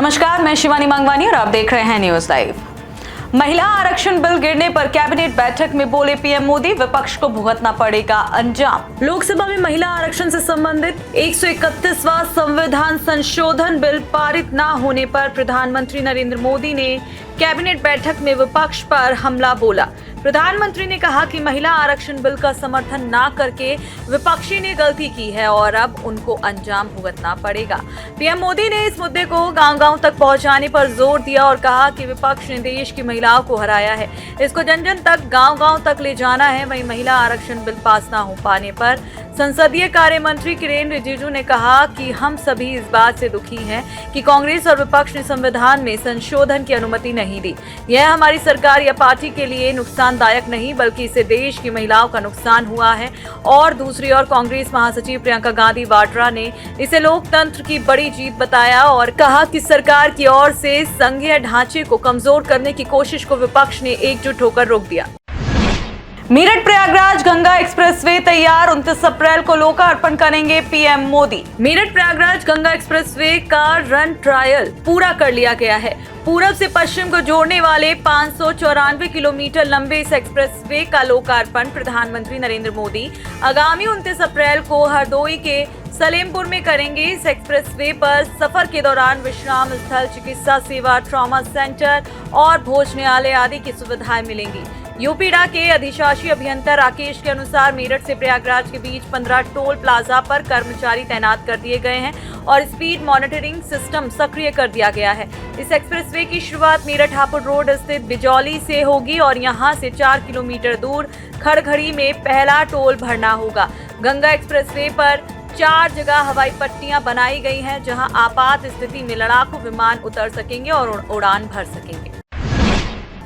नमस्कार, मैं शिवानी मंगवानी और आप देख रहे हैं न्यूज लाइव। महिला आरक्षण बिल गिरने पर कैबिनेट बैठक में बोले पीएम मोदी, विपक्ष को भुगतना पड़ेगा अंजाम। लोकसभा में महिला आरक्षण से संबंधित 131वां संविधान संशोधन बिल पारित न होने पर प्रधानमंत्री नरेंद्र मोदी ने कैबिनेट बैठक में विपक्ष पर हमला बोला। प्रधानमंत्री ने कहा कि महिला आरक्षण बिल का समर्थन न करके विपक्षी ने गलती की है और अब उनको अंजाम भुगतना पड़ेगा। पीएम मोदी ने इस मुद्दे को गांव-गांव तक पहुंचाने पर जोर दिया और कहा कि विपक्ष ने देश की महिलाओं को हराया है, इसको जन-जन तक, गांव-गांव तक ले जाना है। वहीं महिला आरक्षण बिल पास न हो पाने पर संसदीय कार्य मंत्री किरेन रिजिजू ने कहा कि हम सभी इस बात से दुखी हैं कि कांग्रेस और विपक्ष ने संविधान में संशोधन की अनुमति नहीं दी। यह हमारी सरकार या पार्टी के लिए नुकसानदायक नहीं, बल्कि इससे देश की महिलाओं का नुकसान हुआ है। और दूसरी ओर कांग्रेस महासचिव प्रियंका गांधी वाड्रा ने इसे लोकतंत्र की बड़ी जीत बताया और कहा कि सरकार की ओर से संघीय ढांचे को कमजोर करने की कोशिश को विपक्ष ने एकजुट होकर रोक दिया। मेरठ प्रयागराज गंगा एक्सप्रेसवे तैयार, 29 अप्रैल को लोकार्पण करेंगे पीएम मोदी। मेरठ प्रयागराज गंगा एक्सप्रेसवे का रन ट्रायल पूरा कर लिया गया है। पूरब से पश्चिम को जोड़ने वाले 594 किलोमीटर लंबे इस एक्सप्रेसवे का लोकार्पण प्रधानमंत्री नरेंद्र मोदी आगामी 29 अप्रैल को हरदोई के सलेमपुर में करेंगे। इस एक्सप्रेसवे पर सफर के दौरान विश्राम स्थल, चिकित्सा सेवा, ट्रॉमा सेंटर और भोजनालय आदि की सुविधाएं मिलेंगी। यूपीडा के अधिशासी अभियंता राकेश के अनुसार मेरठ से प्रयागराज के बीच 15 टोल प्लाजा पर कर्मचारी तैनात कर दिए गए हैं और स्पीड मॉनिटरिंग सिस्टम सक्रिय कर दिया गया है। इस एक्सप्रेसवे की शुरुआत मेरठ हापुड़ रोड स्थित बिजौली से होगी और यहां से 4 किलोमीटर दूर खड़खड़ी में पहला टोल भरना होगा। गंगा एक्सप्रेसवे पर 4 जगह हवाई पट्टियां बनाई गई हैं, जहां आपात स्थिति में लड़ाकू विमान उतर सकेंगे और उड़ान भर सकेंगे।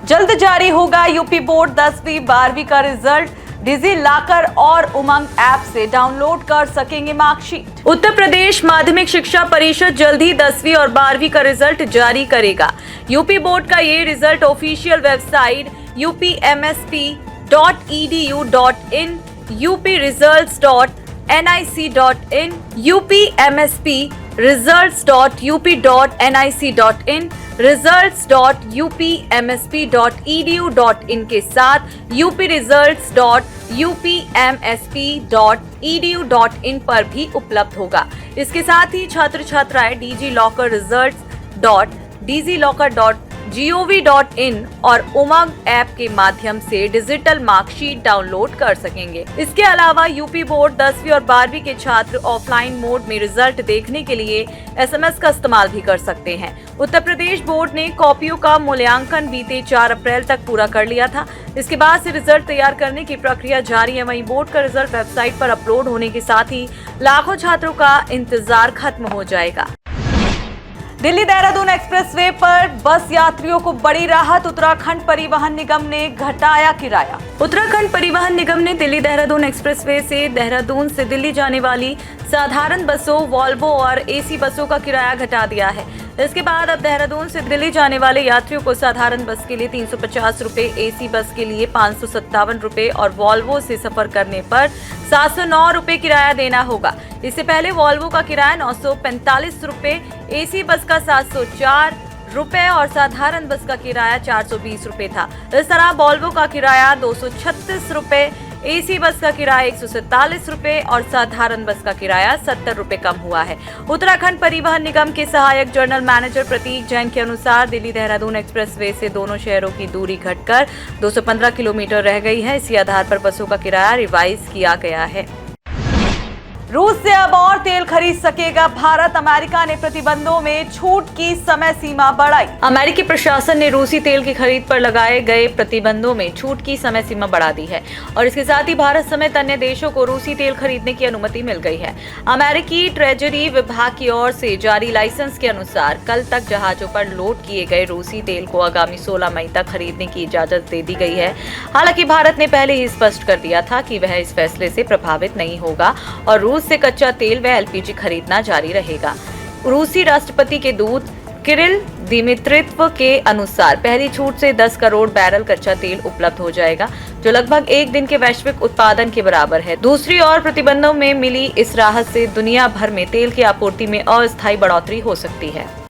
जल्द जारी होगा यूपी बोर्ड 10वीं 12वीं का रिजल्ट। डिजी लॉकर और उमंग ऐप से डाउनलोड कर सकेंगे मार्कशीट। उत्तर प्रदेश माध्यमिक शिक्षा परिषद जल्द ही 10वीं और 12वीं का रिजल्ट जारी करेगा। यूपी बोर्ड का ये result official website upmsp.edu.in, upresults.nic.in, upmsp.results.up.nic.in, results.upmsp.edu.in के साथ upresults.upmsp.edu.in पर भी उपलब्ध होगा। इसके साथ ही छात्र छात्राएं digilocker.dglocker.gov.in और उमंग ऐप के माध्यम से डिजिटल मार्कशीट डाउनलोड कर सकेंगे। इसके अलावा यूपी बोर्ड 10वीं और 12वीं के छात्र ऑफलाइन मोड में रिजल्ट देखने के लिए SMS का इस्तेमाल भी कर सकते हैं। उत्तर प्रदेश बोर्ड ने कॉपियों का मूल्यांकन बीते 4 अप्रैल तक पूरा कर लिया था। इसके बाद से रिजल्ट तैयार करने की प्रक्रिया जारी है। वहीं बोर्ड का रिजल्ट वेबसाइट पर अपलोड होने के साथ ही लाखों छात्रों का इंतजार खत्म हो जाएगा। दिल्ली देहरादून एक्सप्रेसवे पर बस यात्रियों को बड़ी राहत, उत्तराखंड परिवहन निगम ने घटाया किराया। उत्तराखंड परिवहन निगम ने दिल्ली देहरादून एक्सप्रेसवे से देहरादून से दिल्ली जाने वाली साधारण बसों, वॉल्वो और AC बसों का किराया घटा दिया है। इसके बाद अब देहरादून से दिल्ली जाने वाले यात्रियों को साधारण बस के लिए 350 रुपए, AC बस के लिए 557 रुपए और वॉल्वो से सफर करने पर 709 रुपए किराया देना होगा। इससे पहले वॉल्वो का किराया 945 रुपए, AC बस का 704 रुपए और साधारण बस का किराया 420 रुपए था। इस तरह वॉल्वो का किराया 236 रुपए, AC बस का किराया 147 रुपए और साधारण बस का किराया 70 रुपए कम हुआ है। उत्तराखंड परिवहन निगम के सहायक जनरल मैनेजर प्रतीक जैन के अनुसार दिल्ली देहरादून एक्सप्रेसवे से दोनों शहरों की दूरी घटकर 215 किलोमीटर रह गई है। इसी आधार पर बसों का किराया रिवाइज किया गया है। रूस से अब और तेल खरीद सकेगा भारत। अमेरिका ने प्रतिबंधों में छूट की समय सीमा बढ़ाई। अमेरिकी प्रशासन ने रूसी तेल की खरीद पर लगाए गए प्रतिबंधों में छूट की समय सीमा बढ़ा दी है और इसके साथ ही भारत समेत अन्य देशों को रूसी तेल खरीदने की अनुमति मिल गई है। अमेरिकी ट्रेजरी विभाग की ओर से जारी लाइसेंस के अनुसार कल तक जहाजों पर लोड किए गए रूसी तेल को आगामी 16 मई तक खरीदने की इजाजत दे दी गई है। हालांकि भारत ने पहले ही स्पष्ट कर दिया था कि वह इस फैसले से प्रभावित नहीं होगा और रूस से कच्चा तेल व LPG खरीदना जारी रहेगा। रूसी राष्ट्रपति के दूत किरिल दिमित्रिव के अनुसार पहली छूट से 10 करोड़ बैरल कच्चा तेल उपलब्ध हो जाएगा, जो लगभग एक दिन के वैश्विक उत्पादन के बराबर है। दूसरी ओर प्रतिबंधों में मिली इस राहत से दुनिया भर में तेल की आपूर्ति में अस्थायी बढ़ोतरी हो सकती है।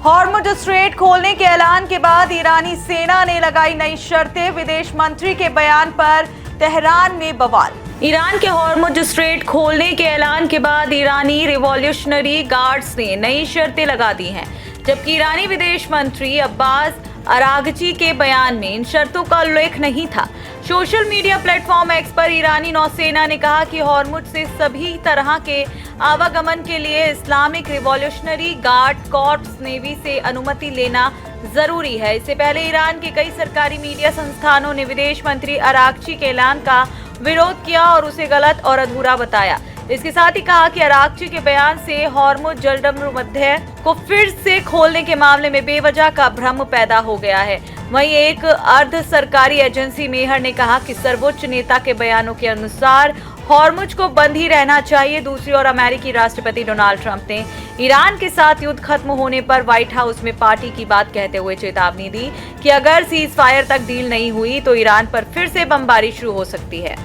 हॉर्मुज स्ट्रेट खोलने के ऐलान के बाद ईरानी सेना ने लगाई नई शर्तें। विदेश मंत्री के बयान पर तेहरान में बवाल। ईरान के हॉर्मुज स्ट्रेट खोलने के ऐलान के बाद ईरानी रिवॉल्यूशनरी गार्ड्स ने नई शर्तें लगा दी हैं, जबकि ईरानी विदेश मंत्री अब्बास अरागची के बयान में इन शर्तों का उल्लेख नहीं था। सोशल मीडिया प्लेटफॉर्म एक्स पर ईरानी नौसेना ने कहा कि हॉर्मुज से सभी तरह के आवागमन के लिए Islamic revolutionary guard corps navy से अनुमति लेना जरूरी है। इससे पहले ईरान के कई सरकारी मीडिया संस्थानों ने विदेश मंत्री अरागची के ऐलान का विरोध किया और उसे गलत और अधूरा बताया। इसके साथ ही कहा कि अरागची के बयान से हॉर्मुज जलसंधि को फिर से खोलने के मामले में बेवजह का भ्रम पैदा हो गया है। वहीं एक अर्ध सरकारी एजेंसी मेहर ने कहा कि सर्वोच्च नेता के बयानों के अनुसार हॉर्मुज को बंद ही रहना चाहिए। दूसरी ओर अमेरिकी राष्ट्रपति डोनाल्ड ट्रंप ने ईरान के साथ युद्ध खत्म होने पर व्हाइट हाउस में पार्टी की बात कहते हुए चेतावनी दी कि अगर सीज फायर तक डील नहीं हुई तो ईरान पर फिर से बमबारी शुरू हो सकती है।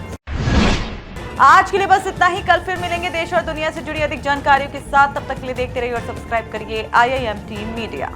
आज के लिए बस इतना ही। कल फिर मिलेंगे देश और दुनिया से जुड़ी अधिक जानकारियों के साथ। तब तक के लिए देखते रहिए और सब्सक्राइब करिए IIMT मीडिया।